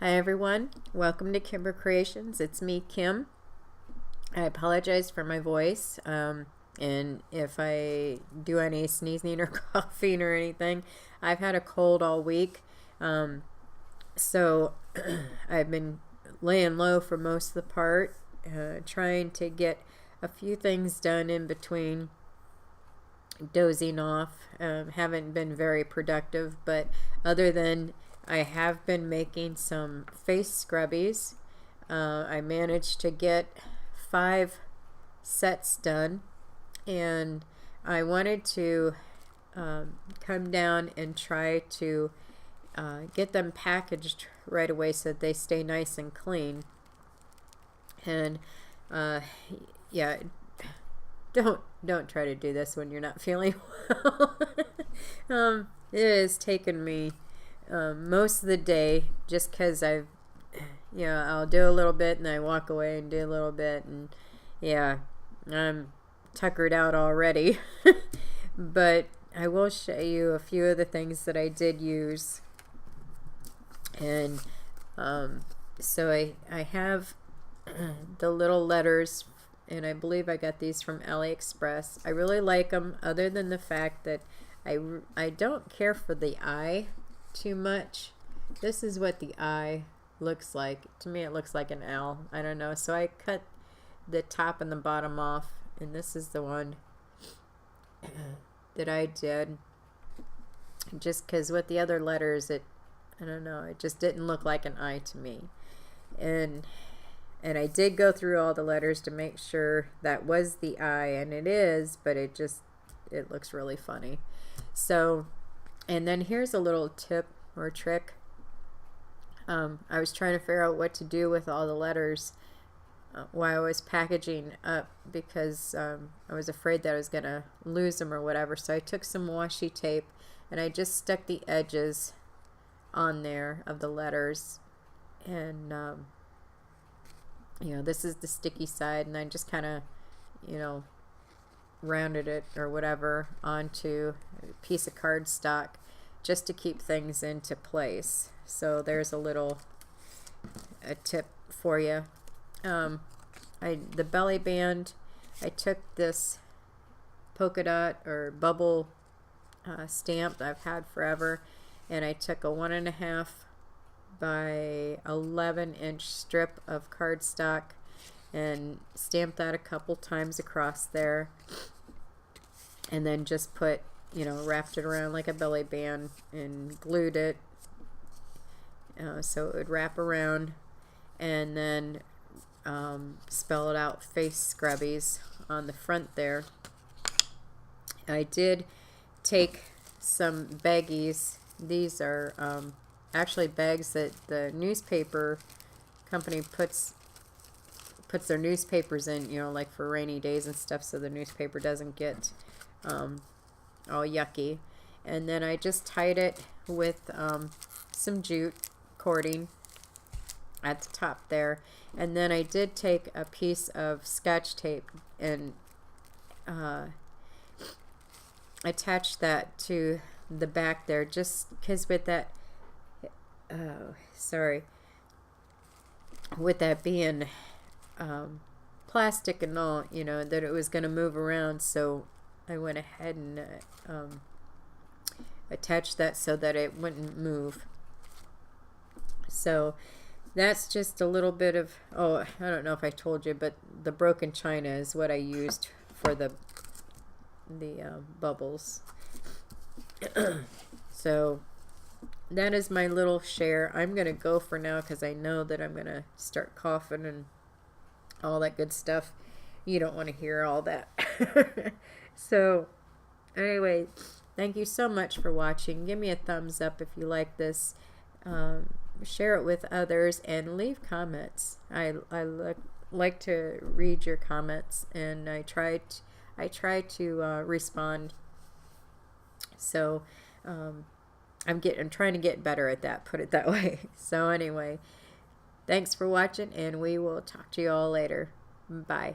Hi everyone, welcome to Kimber Creations. It's me, Kim. I apologize for my voice, and if I do any sneezing or coughing or anything. I've had a cold all week, so I've been laying low for most of the part, trying to get a few things done in between dozing off. Haven't been very productive, but other than I have been making some face scrubbies. I managed to get 5 sets done, and I wanted to come down and try to get them packaged right away so that they stay nice and clean. And yeah, don't try to do this when you're not feeling well. It has taken me most of the day, just because I'll do a little bit and I walk away and do a little bit, and yeah, I'm tuckered out already. But I will show you a few of the things that I did use. And so I have the little letters, and I believe I got these from AliExpress. I really like them, other than the fact that I don't care for the eye too much. This is what the eye looks like. To me it looks like an L. I don't know. So I cut the top and the bottom off, and this is the one that I did, just because with the other letters I don't know, it just didn't look like an eye to me. And I did go through all the letters to make sure that was the eye, and it is, but it looks really funny. So, and then here's a little tip or trick. I was trying to figure out what to do with all the letters while I was packaging up, because I was afraid that I was going to lose them or whatever. So I took some washi tape and I just stuck the edges on there of the letters, and this is the sticky side, and I just kind of rounded it or whatever onto a piece of cardstock just to keep things into place. So there's a tip for you. The belly band, I took this polka dot or bubble stamp that I've had forever, and I took a 1.5 by 11-inch strip of cardstock and stamped that a couple times across there, and then just wrapped it around like a belly band and glued it so it would wrap around, and then spelled out Face Scrubbies on the front there. I did take some baggies. These are actually bags that the newspaper company puts their newspapers in, like for rainy days and stuff, so the newspaper doesn't get all yucky. And then I just tied it with some jute cording at the top there, and then I did take a piece of Scotch tape and attach that to the back there, just because with that with that being plastic and all, that it was going to move around, so I went ahead and attached that so that it wouldn't move. So that's just a little bit of, I don't know if I told you, but the broken china is what I used for the bubbles. So that is my little share. I'm going to go for now, because I know that I'm going to start coughing and all that good stuff. You don't want to hear all that. So anyway, thank you so much for watching. Give me a thumbs up if you like this. Share it with others, and leave comments. I like to read your comments, and I try to respond. So I'm trying to get better at that, put it that way. So anyway, thanks for watching, and we will talk to you all later. Bye.